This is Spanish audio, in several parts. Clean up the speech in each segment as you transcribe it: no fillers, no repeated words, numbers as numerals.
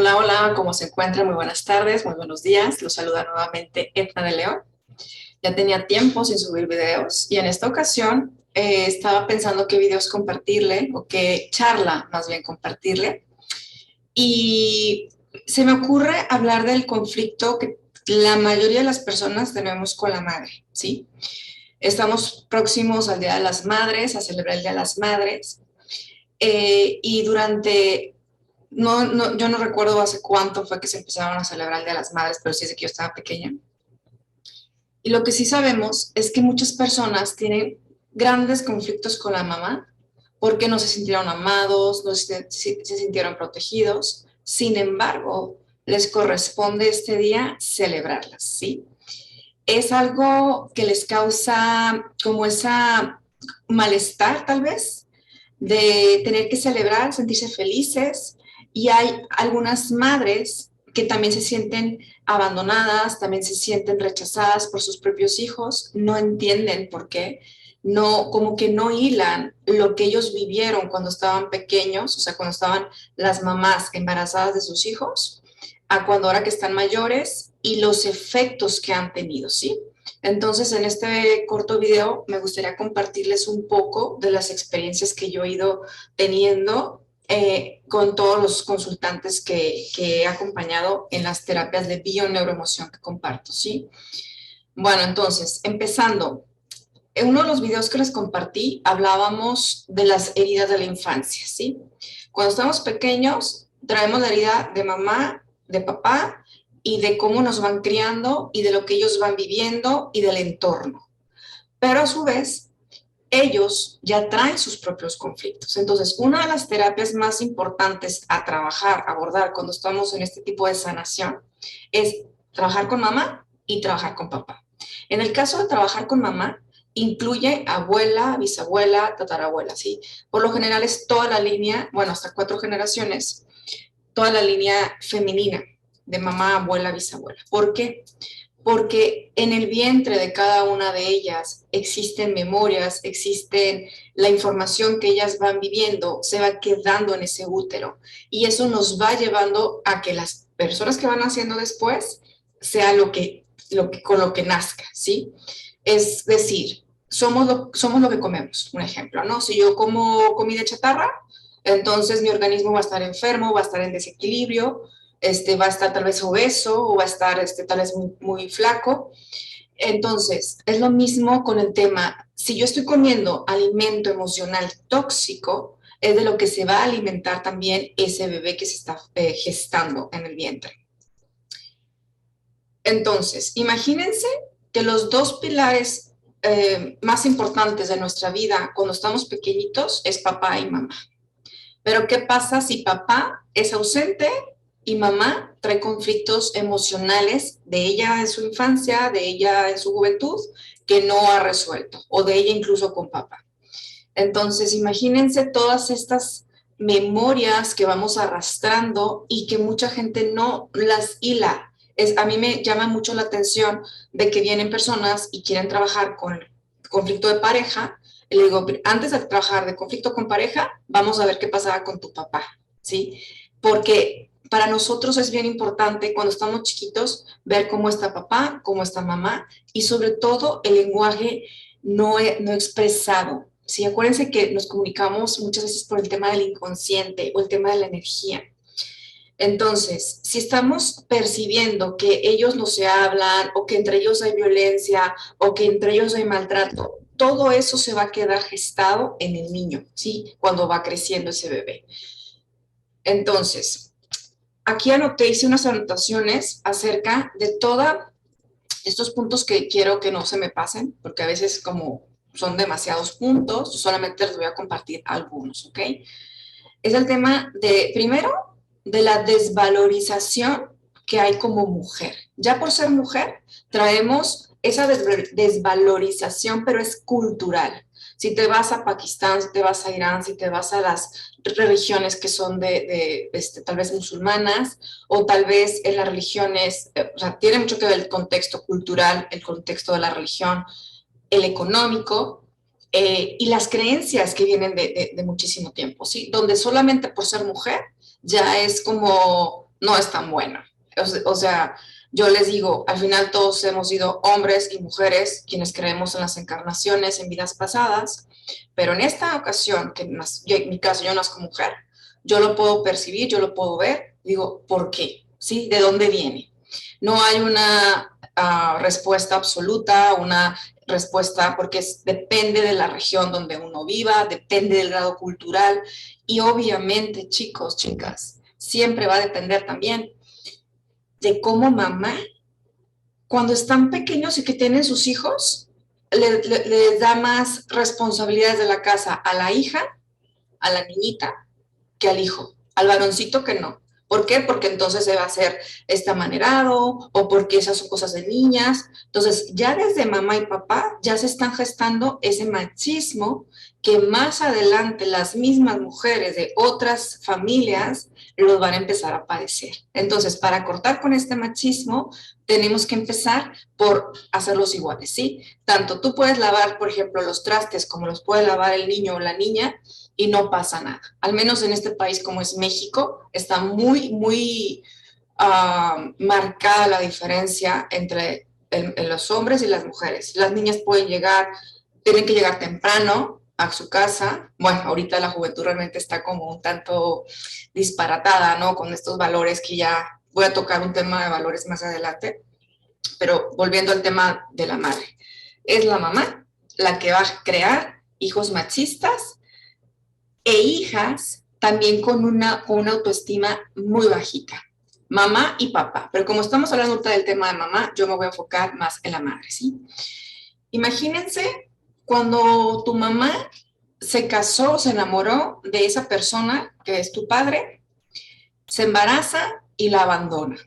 Hola, hola, ¿cómo se encuentran? Muy buenas tardes, muy buenos días. Los saluda nuevamente Etna de León. Ya tenía tiempo sin subir videos y en esta ocasión estaba pensando qué videos compartirle o qué charla más bien compartirle. Y se me ocurre hablar del conflicto que la mayoría de las personas tenemos con la madre, ¿sí? Estamos próximos al Día de las Madres, a celebrar el Día de las Madres. Y durante yo no recuerdo hace cuánto fue que se empezaron a celebrar el Día de las Madres, pero sí es de que yo estaba pequeña. Y lo que sí sabemos es que muchas personas tienen grandes conflictos con la mamá porque no se sintieron amados, no se sintieron protegidos. Sin embargo, les corresponde este día celebrarlas, ¿sí? Es algo que les causa como esa malestar, tal vez, de tener que celebrar, sentirse felices. Y hay algunas madres que también se sienten abandonadas, también se sienten rechazadas por sus propios hijos, no entienden por qué, no, como que no hilan lo que ellos vivieron cuando estaban pequeños, o sea, cuando estaban las mamás embarazadas de sus hijos, a cuando ahora que están mayores y los efectos que han tenido, ¿sí? Entonces, en este corto video me gustaría compartirles un poco de las experiencias que yo he ido teniendo con todos los consultantes que he acompañado en las terapias de bio-neuroemoción que comparto, ¿sí? Bueno, entonces, empezando, en uno de los videos que les compartí hablábamos de las heridas de la infancia, ¿sí? Cuando estamos pequeños, traemos la herida de mamá, de papá, y de cómo nos van criando y de lo que ellos van viviendo y del entorno. Pero a su vez, ellos ya traen sus propios conflictos. Entonces, una de las terapias más importantes a trabajar, a abordar cuando estamos en este tipo de sanación es trabajar con mamá y trabajar con papá. En el caso de trabajar con mamá, incluye abuela, bisabuela, tatarabuela, ¿sí? Por lo general es toda la línea, bueno, hasta 4 generaciones, toda la línea femenina de mamá, abuela, bisabuela. ¿Por qué? Porque en el vientre de cada una de ellas existen memorias, existen la información que ellas van viviendo, se va quedando en ese útero y eso nos va llevando a que las personas que van haciendo después sea con lo que nazca, ¿sí? Es decir, somos lo que comemos, un ejemplo, ¿no? Si yo como comida chatarra, entonces mi organismo va a estar enfermo, va a estar en desequilibrio, va a estar tal vez obeso o va a estar tal vez muy flaco. Entonces, es lo mismo con el tema, si yo estoy comiendo alimento emocional tóxico, es de lo que se va a alimentar también ese bebé que se está gestando en el vientre. Entonces, imagínense que los dos pilares más importantes de nuestra vida cuando estamos pequeñitos es papá y mamá. Pero ¿qué pasa si papá es ausente y mamá trae conflictos emocionales de ella en su infancia, de ella en su juventud, que no ha resuelto, o de ella incluso con papá? Entonces, imagínense todas estas memorias que vamos arrastrando y que mucha gente no las hila. A mí me llama mucho la atención de que vienen personas y quieren trabajar con el conflicto de pareja. Y le digo, antes de trabajar de conflicto con pareja, vamos a ver qué pasaba con tu papá, ¿sí? Porque para nosotros es bien importante cuando estamos chiquitos ver cómo está papá, cómo está mamá y sobre todo el lenguaje no expresado. Sí, acuérdense que nos comunicamos muchas veces por el tema del inconsciente o el tema de la energía. Entonces, si estamos percibiendo que ellos no se hablan o que entre ellos hay violencia o que entre ellos hay maltrato, todo eso se va a quedar gestado en el niño, ¿sí? Cuando va creciendo ese bebé. Entonces, aquí hice unas anotaciones acerca de todos estos puntos que quiero que no se me pasen, porque a veces como son demasiados puntos, solamente les voy a compartir algunos, ¿ok? Es el tema de, primero, de la desvalorización que hay como mujer. Ya por ser mujer, traemos esa desvalorización, pero es cultural. Si te vas a Pakistán, si te vas a Irán, si te vas a las religiones que son tal vez musulmanas, o tal vez en las religiones, o sea, tiene mucho que ver el contexto cultural, el contexto de la religión, el económico, y las creencias que vienen de muchísimo tiempo, ¿sí? Donde solamente por ser mujer ya es como no es tan buena. O sea, yo les digo, al final todos hemos sido hombres y mujeres quienes creemos en las encarnaciones, en vidas pasadas, pero en esta ocasión, que en mi caso yo nazco mujer, yo lo puedo percibir, yo lo puedo ver, digo, ¿por qué? ¿Sí? ¿De dónde viene? No hay una respuesta absoluta, una respuesta porque depende de la región donde uno viva, depende del grado cultural y obviamente, chicos, chicas, siempre va a depender también de cómo mamá, cuando están pequeños y que tienen sus hijos, les da más responsabilidades de la casa a la hija, a la niñita, que al hijo, al varoncito que no. ¿Por qué? Porque entonces se va a hacer amanerado o porque esas son cosas de niñas. Entonces, ya desde mamá y papá ya se están gestando ese machismo que más adelante las mismas mujeres de otras familias los van a empezar a padecer. Entonces, para cortar con este machismo, tenemos que empezar por hacerlos iguales, ¿sí? Tanto tú puedes lavar, por ejemplo, los trastes como los puede lavar el niño o la niña, y no pasa nada. Al menos en este país como es México, está muy marcada la diferencia entre los hombres y las mujeres. Las niñas pueden llegar, tienen que llegar temprano a su casa. Bueno, ahorita la juventud realmente está como un tanto disparatada, ¿no? Con estos valores que ya voy a tocar un tema de valores más adelante, pero volviendo al tema de la madre. Es la mamá la que va a crear hijos machistas e hijas también con una autoestima muy bajita. Mamá y papá. Pero como estamos hablando ahorita del tema de mamá, yo me voy a enfocar más en la madre, ¿sí? Imagínense cuando tu mamá se casó, se enamoró de esa persona que es tu padre, se embaraza y la abandona.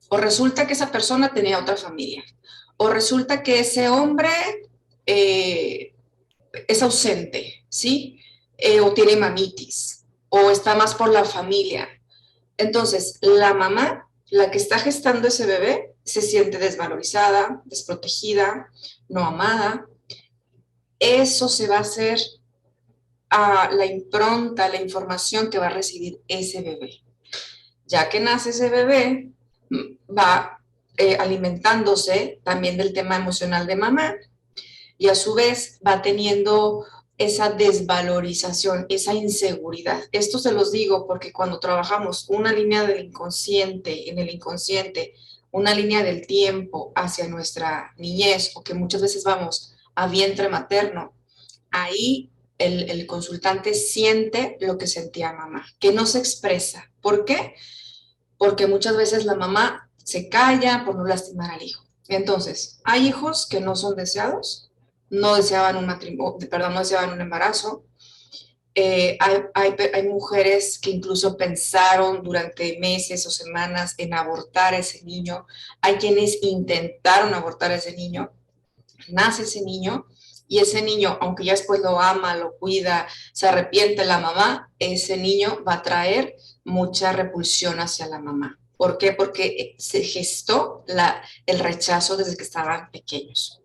O resulta que esa persona tenía otra familia. O resulta que ese hombre eh, es ausente, ¿sí? O tiene mamitis, o está más por la familia. Entonces, la mamá, la que está gestando ese bebé, se siente desvalorizada, desprotegida, no amada. Eso se va a hacer a la impronta, la información que va a recibir ese bebé. Ya que nace ese bebé, va alimentándose también del tema emocional de mamá y a su vez va teniendo esa desvalorización, esa inseguridad. Esto se los digo porque cuando trabajamos una línea del inconsciente, en el inconsciente, una línea del tiempo hacia nuestra niñez o que muchas veces vamos a vientre materno, ahí el consultante siente lo que sentía mamá, que no se expresa. ¿Por qué? Porque muchas veces la mamá se calla por no lastimar al hijo. Entonces, hay hijos que no son deseados, no deseaban un matrimonio, perdón, no deseaban un embarazo. Hay mujeres que incluso pensaron durante meses o semanas en abortar a ese niño. Hay quienes intentaron abortar a ese niño. Nace ese niño y ese niño, aunque ya después lo ama, lo cuida, se arrepiente la mamá, ese niño va a traer mucha repulsión hacia la mamá. ¿Por qué? Porque se gestó el rechazo desde que estaban pequeños.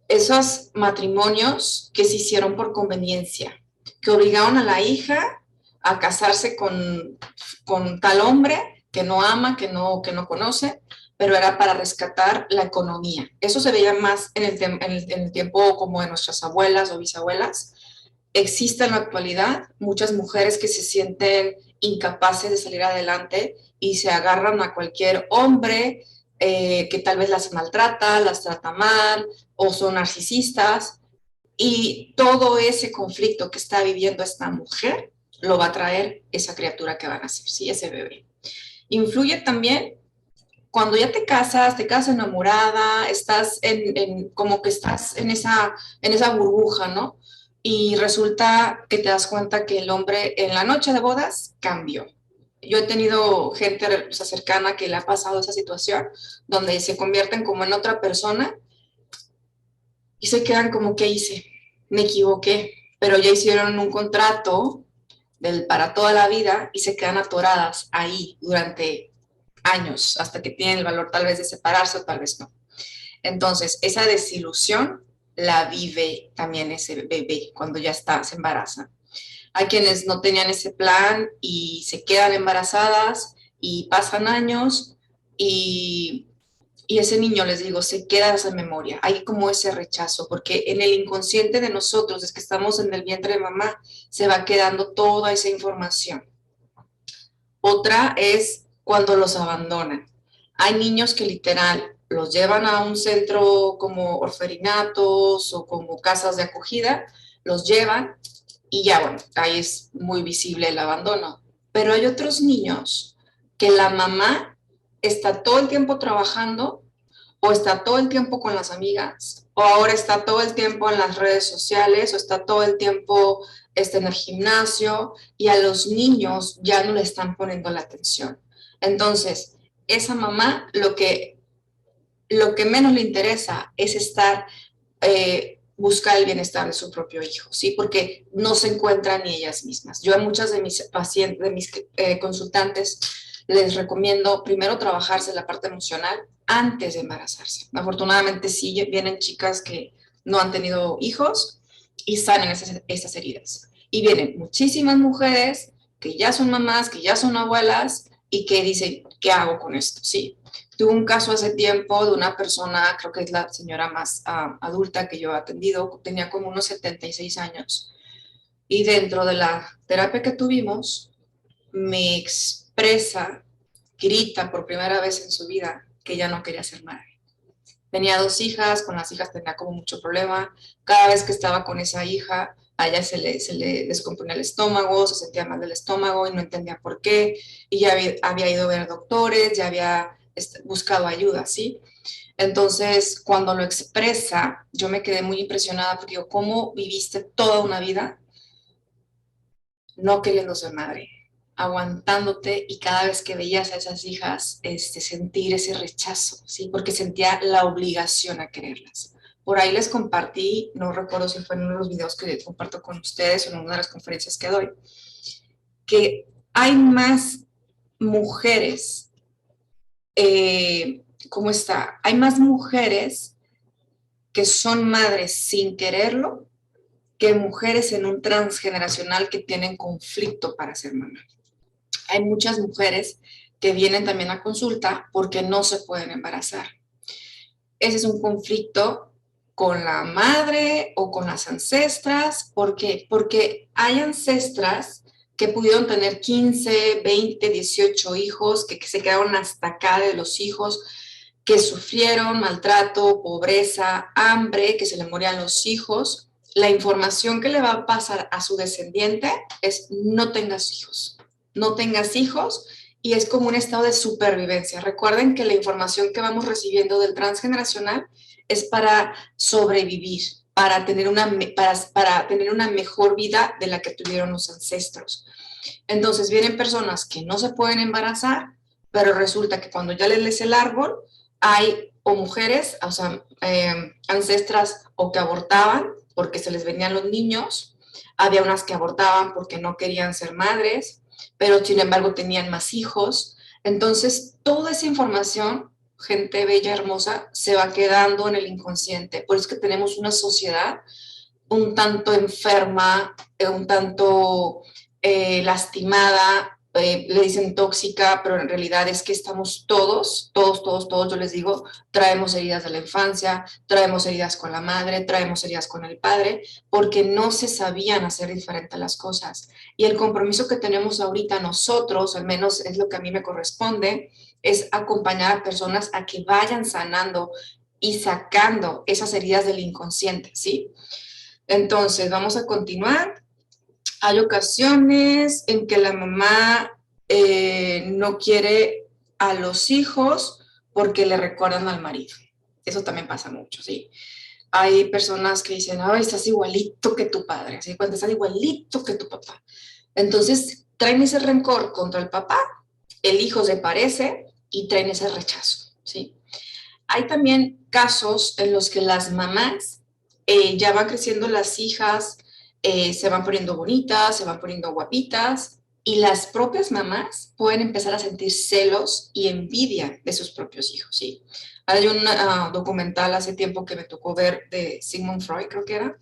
Esos matrimonios que se hicieron por conveniencia, que obligaron a la hija a casarse con tal hombre que no ama, que no conoce, pero era para rescatar la economía. Eso se veía más en el tiempo como de nuestras abuelas o bisabuelas. Existe en la actualidad muchas mujeres que se sienten incapaces de salir adelante y se agarran a cualquier hombre que tal vez las maltrata, las trata mal o son narcisistas, y todo ese conflicto que está viviendo esta mujer lo va a traer esa criatura que van a nacer, ¿sí? Ese bebé. Influye también cuando ya te casas enamorada, estás como que estás en esa burbuja, ¿no? Y resulta que te das cuenta que el hombre en la noche de bodas cambió. Yo he tenido gente, o sea, cercana que le ha pasado esa situación, donde se convierten como en otra persona y se quedan como, ¿qué hice? Me equivoqué, pero ya hicieron un contrato para toda la vida y se quedan atoradas ahí durante años, hasta que tienen el valor tal vez de separarse o tal vez no. Entonces, esa desilusión la vive también ese bebé cuando ya está, se embaraza. Hay quienes no tenían ese plan y se quedan embarazadas y pasan años y, y ese niño, les digo, se queda esa memoria, hay como ese rechazo, porque en el inconsciente de nosotros, desde que estamos en el vientre de mamá, se va quedando toda esa información. Otra es cuando los abandonan. Hay niños que literal los llevan a un centro como orferinatos o como casas de acogida, los llevan y ya, bueno, ahí es muy visible el abandono. Pero hay otros niños que la mamá está todo el tiempo trabajando o está todo el tiempo con las amigas, o ahora está todo el tiempo en las redes sociales, o está todo el tiempo en el gimnasio, y a los niños ya no le están poniendo la atención. Entonces, esa mamá lo que menos le interesa es estar, buscar el bienestar de su propio hijo, ¿sí? Porque no se encuentran ni ellas mismas. Yo a muchas de mis pacientes, de mis consultantes, les recomiendo primero trabajarse la parte emocional antes de embarazarse. Afortunadamente sí vienen chicas que no han tenido hijos y sanan esas heridas. Y vienen muchísimas mujeres que ya son mamás, que ya son abuelas y que dicen, ¿qué hago con esto? Sí. Tuve un caso hace tiempo de una persona, creo que es la señora más adulta que yo he atendido, tenía como unos 76 años. Y dentro de la terapia que tuvimos, me expresa, grita por primera vez en su vida que ya no quería ser madre. Tenía 2 hijas, con las hijas tenía como mucho problema. Cada vez que estaba con esa hija, a ella se le descomponía el estómago, se sentía mal del estómago y no entendía por qué. Y ya había ido a ver doctores, ya había buscado ayuda, ¿sí? Entonces, cuando lo expresa, yo me quedé muy impresionada porque digo, ¿cómo viviste toda una vida no queriendo ser madre? Aguantándote y cada vez que veías a esas hijas, sentir ese rechazo, ¿sí? Porque sentía la obligación a quererlas. Por ahí les compartí, no recuerdo si fue en uno de los videos que comparto con ustedes o en una de las conferencias que doy, que hay más mujeres, ¿cómo está? Hay más mujeres que son madres sin quererlo que mujeres en un transgeneracional que tienen conflicto para ser mamá. Hay muchas mujeres que vienen también a consulta porque no se pueden embarazar. Ese es un conflicto con la madre o con las ancestras. ¿Por qué? Porque hay ancestras que pudieron tener 15, 20, 18 hijos, que se quedaron hasta acá de los hijos, que sufrieron maltrato, pobreza, hambre, que se le morían los hijos. La información que le va a pasar a su descendiente es no tengas hijos, no tengas hijos, y es como un estado de supervivencia. Recuerden que la información que vamos recibiendo del transgeneracional es para sobrevivir, para tener una mejor vida de la que tuvieron los ancestros. Entonces vienen personas que no se pueden embarazar, pero resulta que cuando ya les lees el árbol, hay o mujeres, o sea, ancestras o que abortaban porque se les venían los niños, había unas que abortaban porque no querían ser madres, pero sin embargo tenían más hijos. Entonces, toda esa información, gente bella, hermosa, se va quedando en el inconsciente. Por eso es que tenemos una sociedad un tanto enferma, un tanto lastimada, le dicen tóxica, pero en realidad es que estamos todos, yo les digo, traemos heridas de la infancia, traemos heridas con la madre, traemos heridas con el padre, porque no se sabían hacer diferentes las cosas. Y el compromiso que tenemos ahorita nosotros, al menos es lo que a mí me corresponde, es acompañar a personas a que vayan sanando y sacando esas heridas del inconsciente, ¿sí? Entonces, vamos a continuar. Hay ocasiones en que la mamá no quiere a los hijos porque le recuerdan al marido. Eso también pasa mucho, ¿sí? Hay personas que dicen, ay, estás igualito que tu padre, ¿sí? Cuando estás igualito que tu papá. Entonces, traen ese rencor contra el papá, el hijo se parece y traen ese rechazo, ¿sí? Hay también casos en los que las mamás ya van creciendo las hijas, se van poniendo bonitas, se van poniendo guapitas, y las propias mamás pueden empezar a sentir celos y envidia de sus propios hijos, ¿sí? Hay un documental hace tiempo que me tocó ver de Sigmund Freud, creo que era,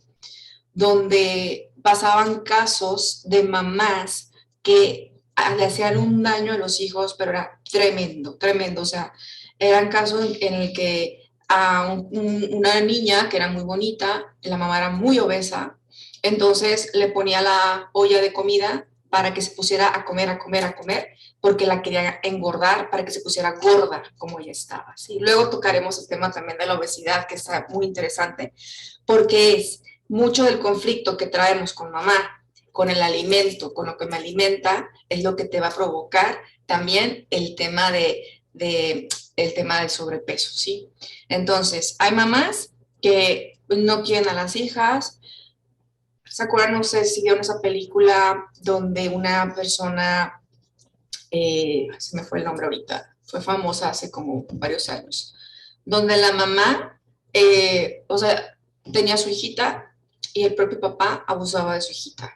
donde pasaban casos de mamás que le hacían un daño a los hijos, pero era tremendo, tremendo. O sea, eran casos en el que a una niña que era muy bonita, la mamá era muy obesa, entonces le ponía la olla de comida para que se pusiera a comer, a comer, a comer, porque la quería engordar para que se pusiera gorda como ella estaba. ¿Sí? Luego tocaremos el tema también de la obesidad, que está muy interesante, porque es mucho del conflicto que traemos con mamá, con el alimento, con lo que me alimenta, es lo que te va a provocar también el tema del sobrepeso, ¿sí? Entonces, hay mamás que no quieren a las hijas. ¿Se acuerdan? No sé si vieron esa película donde una persona, se me fue el nombre ahorita, fue famosa hace como varios años, donde la mamá, o sea, tenía a su hijita y el propio papá abusaba de su hijita.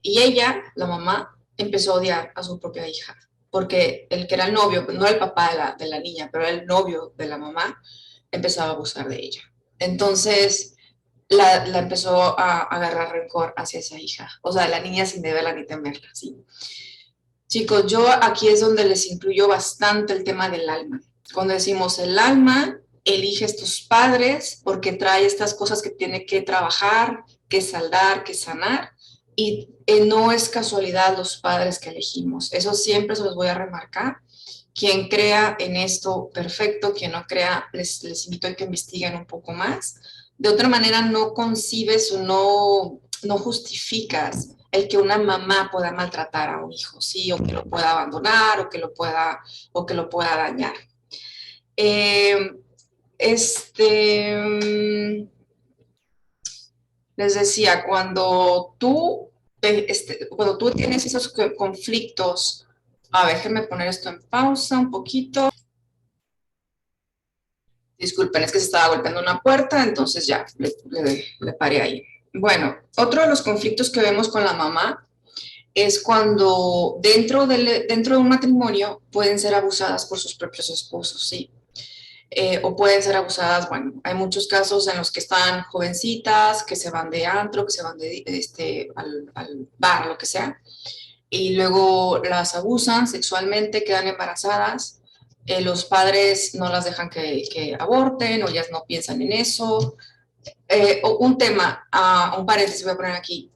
Y ella, la mamá, empezó a odiar a su propia hija, porque el que era el novio, no era el papá de la niña, pero era el novio de la mamá, empezaba a abusar de ella. Entonces, la empezó a agarrar rencor hacia esa hija. O sea, la niña sin deberla ni temerla, ¿sí? Chicos, yo aquí es donde les incluyo bastante el tema del alma. Cuando decimos el alma, elige estos padres porque trae estas cosas que tiene que trabajar, que saldar, que sanar. Y no es casualidad los padres que elegimos. Eso siempre se los voy a remarcar. Quien crea en esto, perfecto. Quien no crea, les invito a que investiguen un poco más. De otra manera, no concibes o no justificas el que una mamá pueda maltratar a un hijo, ¿sí? O que lo pueda abandonar, o que lo pueda dañar. Eh, este, les decía, cuando tú tienes esos conflictos, a ver, déjenme poner esto en pausa un poquito. Disculpen, es que se estaba golpeando una puerta, entonces ya le paré ahí. Bueno, otro de los conflictos que vemos con la mamá es cuando dentro de un matrimonio pueden ser abusadas por sus propios esposos, ¿sí? O pueden ser abusadas, bueno, hay muchos casos en los que están jovencitas, que se van de antro, que se van al bar, lo que sea, y luego las abusan sexualmente, quedan embarazadas, los padres no las dejan que aborten o ellas no piensan en eso. Un tema, un paréntesis voy a poner aquí,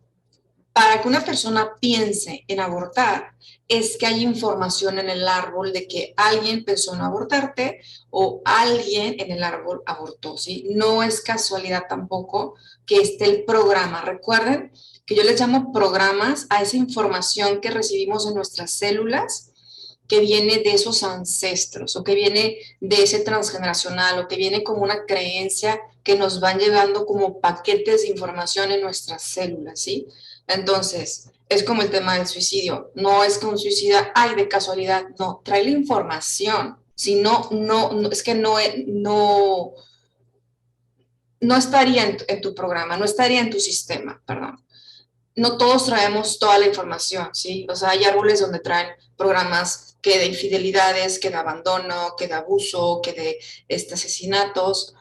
para que una persona piense en abortar, es que hay información en el árbol de que alguien pensó en abortarte o alguien en el árbol abortó, ¿sí? No es casualidad tampoco que esté el programa. Recuerden que yo les llamo programas a esa información que recibimos en nuestras células, que viene de esos ancestros o que viene de ese transgeneracional o que viene como una creencia que nos van llegando como paquetes de información en nuestras células, ¿sí? Entonces, es como el tema del suicidio. No es que un suicida, ay, de casualidad, no, trae la información. Si no, es que no estaría en tu programa, no estaría en tu sistema, perdón. No todos traemos toda la información, ¿sí? O sea, hay árboles donde traen programas que de infidelidades, que de abandono, que de abuso, que de asesinatos.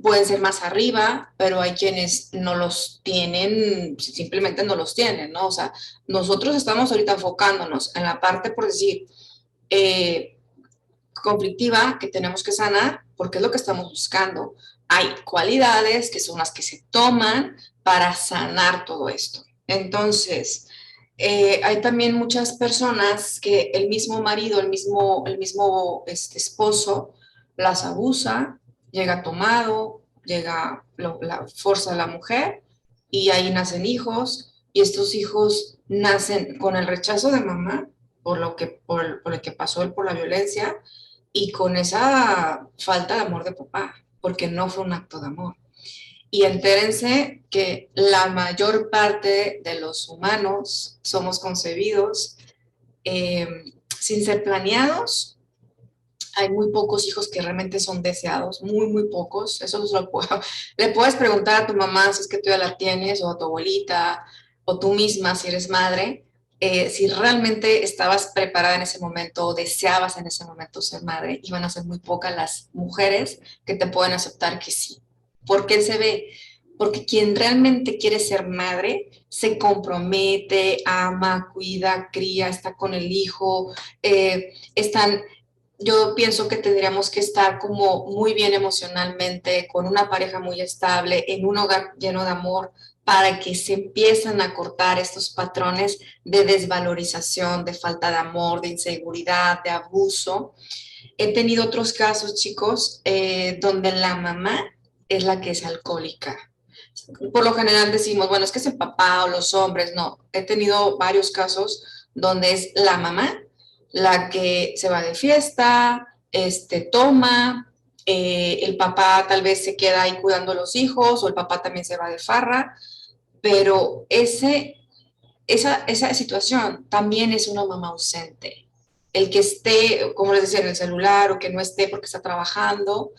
Pueden ser más arriba, pero hay quienes no los tienen, simplemente no los tienen, ¿no? O sea, nosotros estamos ahorita enfocándonos en la parte, por decir, eh, conflictiva que tenemos que sanar, porque es lo que estamos buscando. Hay cualidades que son las que se toman para sanar todo esto. Entonces, hay también muchas personas que el mismo marido, el mismo esposo, las abusa, llega tomado, la fuerza de la mujer y ahí nacen hijos y estos hijos nacen con el rechazo de mamá por lo que pasó él por la violencia y con esa falta de amor de papá, porque no fue un acto de amor. Y entérense que la mayor parte de los humanos somos concebidos eh, sin ser planeados. Hay muy pocos hijos que realmente son deseados, muy, muy pocos. Eso le puedes preguntar a tu mamá si es que tú ya la tienes, o a tu abuelita, o tú misma si eres madre, si realmente estabas preparada en ese momento o deseabas en ese momento ser madre, iban a ser muy pocas las mujeres que te pueden aceptar que sí. ¿Por qué se ve? porque quien realmente quiere ser madre se compromete, ama, cuida, cría, está con el hijo, están, yo pienso que tendríamos que estar como muy bien emocionalmente, con una pareja muy estable, en un hogar lleno de amor, para que se empiecen a cortar estos patrones de desvalorización, de falta de amor, de inseguridad, de abuso. He tenido otros casos, chicos, donde la mamá es la que es alcohólica. Por lo general decimos, bueno, es que es el papá o los hombres. No, he tenido varios casos donde es la mamá la que se va de fiesta, toma, el papá tal vez se queda ahí cuidando a los hijos o el papá también se va de farra, pero esa situación también es una mamá ausente. El que esté, como les decía, en el celular o que no esté porque está trabajando.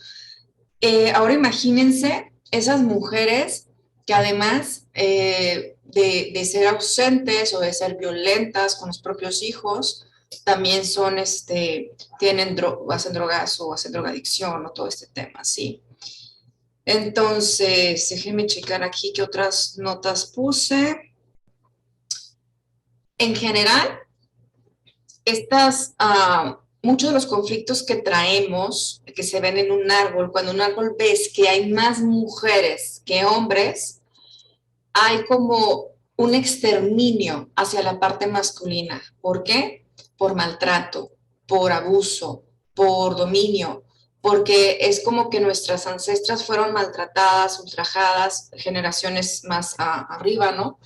Ahora imagínense esas mujeres que además de ser ausentes o de ser violentas con los propios hijos, también son, hacen drogas o hacen drogadicción o todo este tema, ¿sí? Entonces, déjenme checar aquí qué otras notas puse. En general, muchos de los conflictos que traemos, que se ven en un árbol, cuando un árbol ves que hay más mujeres que hombres, hay como un exterminio hacia la parte masculina. ¿Por qué? Por maltrato, por abuso, por dominio, porque es como que nuestras ancestras fueron maltratadas, ultrajadas, generaciones más arriba, ¿no?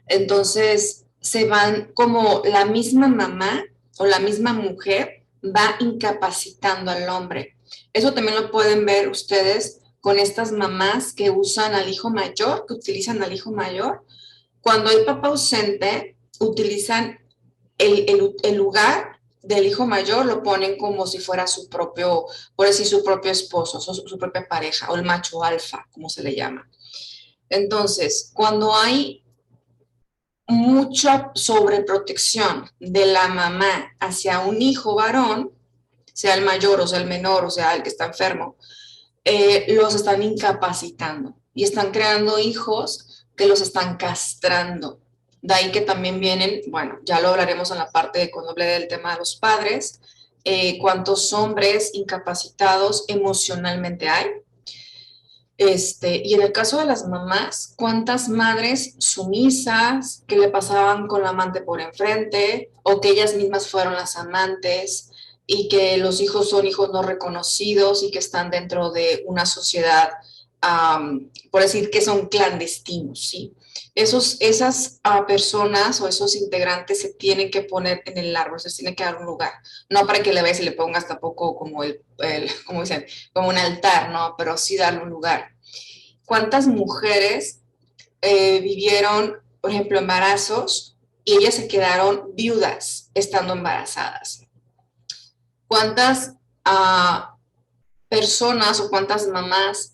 Entonces se van como la misma mamá o la misma mujer va incapacitando al hombre. Eso también lo pueden ver ustedes con estas mamás que usan al hijo mayor, que utilizan al hijo mayor. Cuando hay papá ausente, utilizan el lugar del hijo mayor, lo ponen como si fuera su propio, por decir, su propio esposo, su propia pareja, o el macho alfa, como se le llama. Entonces, cuando hay mucha sobreprotección de la mamá hacia un hijo varón, sea el mayor o sea el menor o sea el que está enfermo, los están incapacitando y están creando hijos que los están castrando. De ahí que también vienen, bueno, ya lo hablaremos en la parte de cuando hablé del tema de los padres, cuántos hombres incapacitados emocionalmente hay. Y en el caso de las mamás, ¿cuántas madres sumisas que le pasaban con la amante por enfrente o que ellas mismas fueron las amantes y que los hijos son hijos no reconocidos y que están dentro de una sociedad, por decir que son clandestinos, ¿sí? Esas personas o esos integrantes se tienen que poner en el árbol, se tienen que dar un lugar, no para que le veas y le pongas tampoco como como dicen, como un altar, ¿no? Pero sí darle un lugar. ¿Cuántas mujeres vivieron, por ejemplo, embarazos y ellas se quedaron viudas estando embarazadas? ¿Cuántas personas o cuántas mamás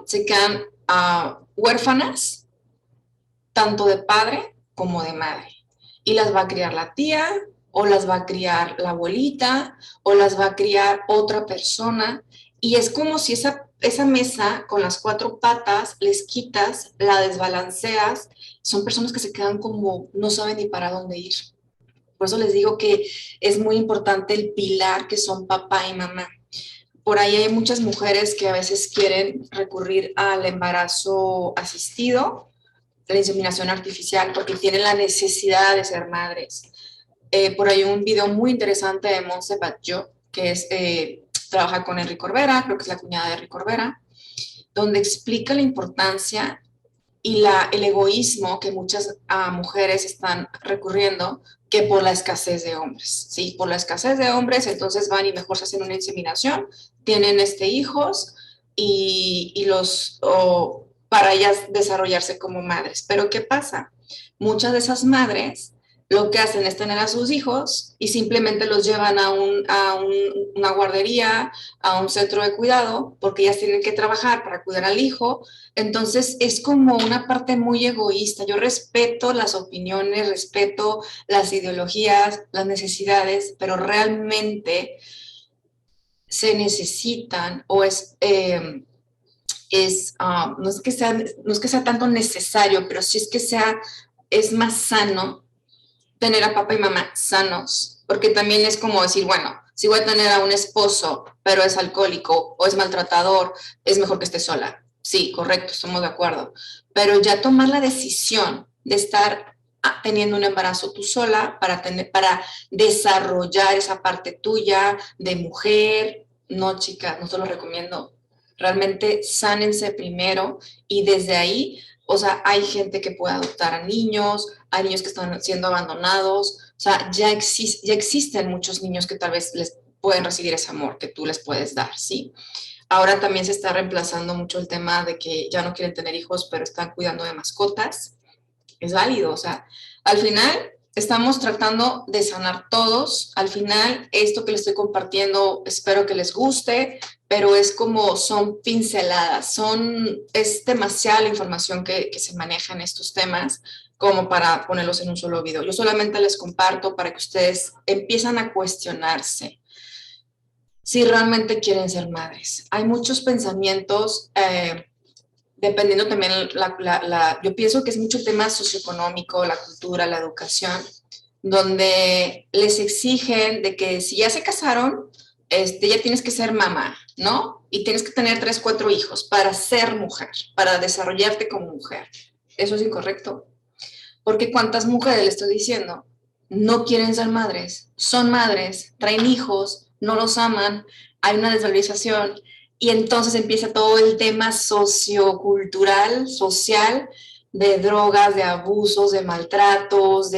se quedan huérfanas, tanto de padre como de madre? Y las va a criar la tía, o las va a criar la abuelita, o las va a criar otra persona. Y es como si esa mesa con las cuatro patas les quitas, la desbalanceas. Son personas que se quedan como no saben ni para dónde ir. Por eso les digo que es muy importante el pilar que son papá y mamá. Por ahí hay muchas mujeres que a veces quieren recurrir al embarazo asistido, la inseminación artificial, porque tienen la necesidad de ser madres. Por ahí un video muy interesante de Monse Batlló, que trabaja con Enrique Corbera, creo que es la cuñada de Enrique Corbera, donde explica la importancia y el egoísmo que muchas mujeres están recurriendo que por la escasez de hombres, ¿sí? Por la escasez de hombres, entonces van y mejor se hacen una inseminación, tienen hijos para ellas desarrollarse como madres. Pero ¿qué pasa? Muchas de esas madres lo que hacen es tener a sus hijos y simplemente los llevan una guardería, a un centro de cuidado, porque ellas tienen que trabajar para cuidar al hijo. Entonces es como una parte muy egoísta. Yo respeto las opiniones, respeto las ideologías, las necesidades, pero realmente se necesitan no es que sea tanto necesario, pero sí es que es más sano tener a papá y mamá sanos, porque también es como decir, bueno, si voy a tener a un esposo, pero es alcohólico o es maltratador, es mejor que esté sola. Sí, correcto, estamos de acuerdo. Pero ya tomar la decisión de estar teniendo un embarazo tú sola para desarrollar esa parte tuya de mujer, no, chica, no te lo recomiendo. Realmente sánense primero y desde ahí, o sea, hay gente que puede adoptar a niños que están siendo abandonados, o sea, ya existen muchos niños que tal vez les pueden recibir ese amor que tú les puedes dar, ¿sí? Ahora también se está reemplazando mucho el tema de que ya no quieren tener hijos, pero están cuidando de mascotas. Es válido, o sea, al final estamos tratando de sanar todos. Al final, esto que les estoy compartiendo, espero que les guste, pero es como son pinceladas, es demasiada la información que se maneja en estos temas como para ponerlos en un solo video. Yo solamente les comparto para que ustedes empiezan a cuestionarse si realmente quieren ser madres. Hay muchos pensamientos, dependiendo también, yo pienso que es mucho el tema socioeconómico, la cultura, la educación, donde les exigen de que si ya se casaron, ya tienes que ser mamá, ¿no? Y tienes que tener 3, 4 hijos para ser mujer, para desarrollarte como mujer. Eso es incorrecto. Porque ¿cuántas mujeres le estoy diciendo? No quieren ser madres, son madres, traen hijos, no los aman, hay una desvalorización y entonces empieza todo el tema sociocultural, social, de drogas, de abusos, de maltratos,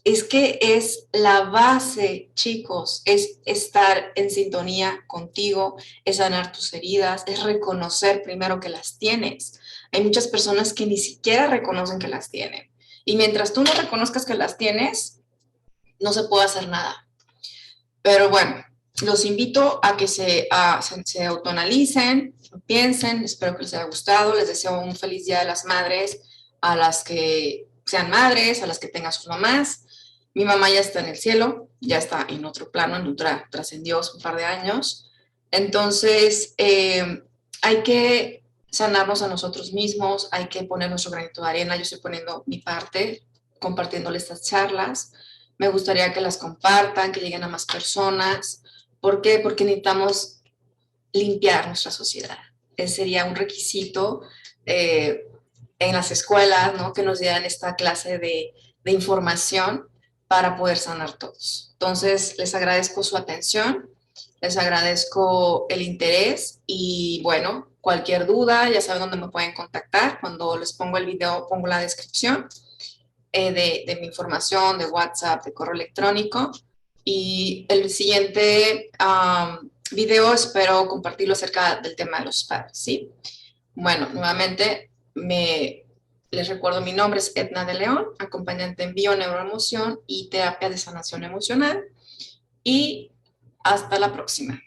Es que es la base, chicos, es estar en sintonía contigo, es sanar tus heridas, es reconocer primero que las tienes. Hay muchas personas que ni siquiera reconocen que las tienen. Y mientras tú no reconozcas que las tienes, no se puede hacer nada. Pero bueno, los invito a que se autoanalicen, piensen, espero que les haya gustado, les deseo un feliz Día de las Madres a las que sean madres, a las que tengan sus mamás. Mi mamá ya está en el cielo, ya está en otro plano, trascendió un par de años. Entonces, hay que sanarnos a nosotros mismos, hay que poner nuestro granito de arena. Yo estoy poniendo mi parte, compartiéndole estas charlas. Me gustaría que las compartan, que lleguen a más personas. ¿Por qué? Porque necesitamos limpiar nuestra sociedad. Ese sería un requisito en las escuelas, ¿no? Que nos dieran esta clase de información para poder sanar todos. Entonces, les agradezco su atención, les agradezco el interés y bueno, cualquier duda, ya saben dónde me pueden contactar. Cuando les pongo el video, pongo la descripción de mi información, de WhatsApp, de correo electrónico. Y el siguiente video espero compartirlo acerca del tema de los padres, ¿sí? Bueno, nuevamente les recuerdo mi nombre es Edna de León, acompañante en bioneuroemoción y terapia de sanación emocional. Y hasta la próxima.